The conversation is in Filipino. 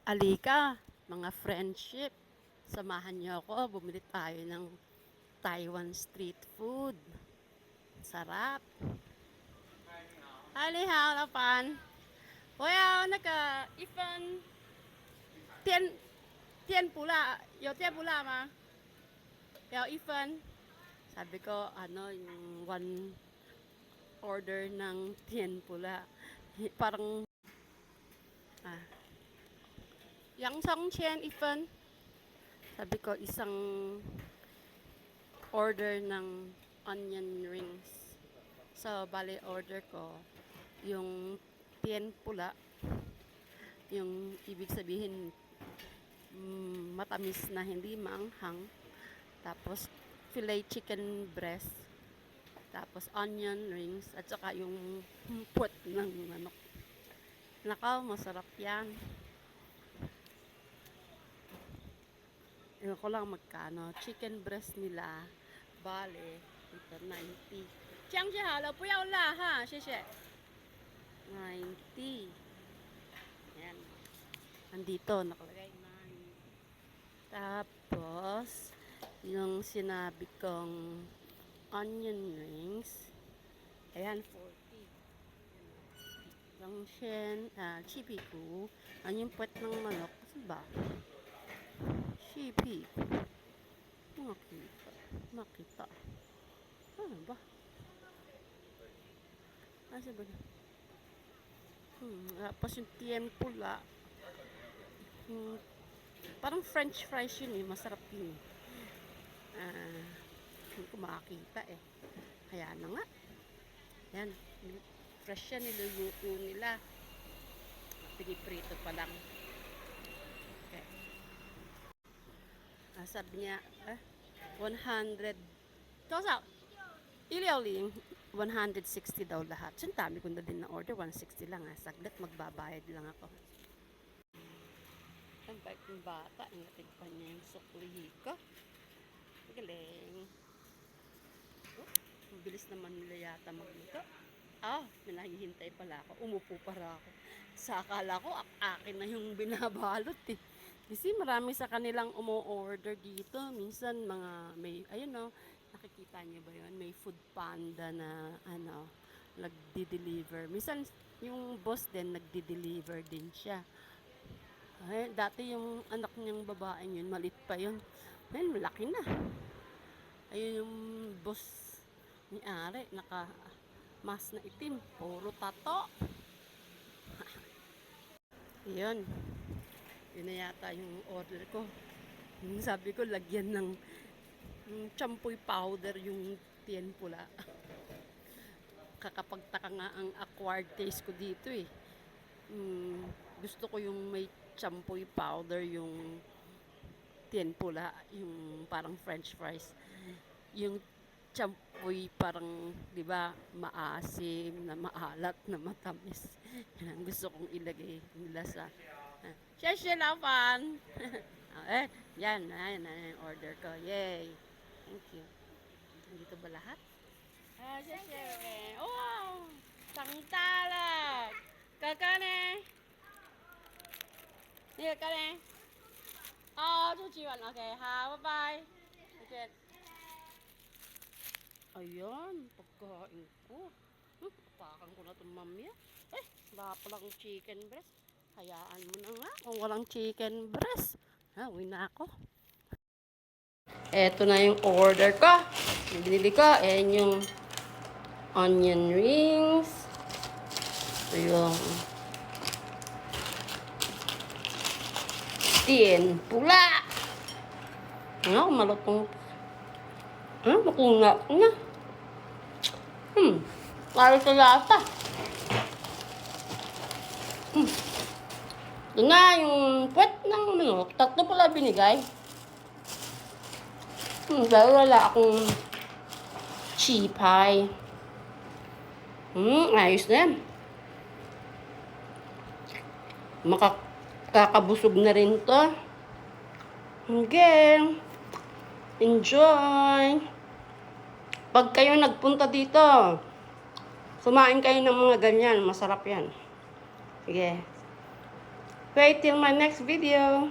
Alika, mga friendship, samahan niyo ako, bumili tayo ng Taiwan street food. Sarap. 嗨，你好，老板，我要那个一份天不辣，有天不辣吗？要一份。Sabi ko, yung one order ng pula. Parang, ah, yang 2,000一份. Sabi ko, isang order ng onion rings. So, bali order ko yung pula, yung ibig sabihin matamis na hindi maanghang. Tapos, filet chicken breast. Tapos, onion rings. At saka yung puwet ng manok. Nakaw, masarap yan. Ewan ko lang magkano. Chicken breast nila, bale, ito 90. 这样就好了，不要辣哈，谢谢。90. Yan. Andito, nakalagay 9. Tapos, yung sinabi kong onion rings, ayan, 40. Langshen, chipiku. Ano yung puwet ng manok? Kasi ba? Chipiku. Makita. Ano ba? Asa ba? Tapos yung pula. Parang french fries yun eh. Masarap yun. Hindi ko makakita eh. Kaya na nga. Yan. Fresh yan. Niluluto nila. Piniprito pa lang. Okay. Sabi niya, 100. 多少? Iliawling. 160 daw lahat. So, dami ko na din na order. 160 lang ha. Saglit, magbabayad lang ako. Ang bait ng bata. Ingatid pa niya yung sukli ko. Galing. Mabilis naman nila yata magluto. May nahihintay pala ako. Umupo para ako. Sa akala ko, akin na yung binabalot eh. Kasi marami sa kanilang umu-order dito. Minsan mga may, ayun nakikita niyo ba yun? May food panda na nagdi-deliver. Minsan yung boss din nagdi-deliver din siya. Dati yung anak niyang babaeng yun, malit pa yun. Ngayon, malaki na. Ayun yung boss ni Are, naka-mask na itim. Puro tato. Yun. Yun na yata yung order ko. Yung sabi ko, lagyan ng champoy powder yung pula. Kakapagtaka nga ang acquired taste ko dito eh. Gusto ko yung may champoy powder yung pula, yung parang french fries. Yung champoy parang, di ba, maasim, na maalat, na matamis. Yan ang gusto kong ilagay nila sa Xie Laoban. Yan yung order ko. Yay. Thank you. Dito ba lahat? Xie. Wow! 长大了。哥哥呢？你哥哥呢？出去玩。OK， 好，拜拜。Okay. Ayan, pagkain ko. Pakan ko na itong mamaya. Wala palang chicken breast. Hayaan mo na nga kung walang chicken breast. Uwi na ako. Eto na yung order ko. Binili ko. Ayan yung onion rings. Ito yung pula. Malutong. Makunga na. Lalo sa lasa. Ito na yung puwet ng manok. 3 pala binigay. Dahil wala akong chipay. Ayos na yan. Makakabusog na rin to. Okay. Enjoy. Pag kayo nagpunta dito, kumain kayo ng mga ganyan. Masarap yan. Sige. Wait till my next video.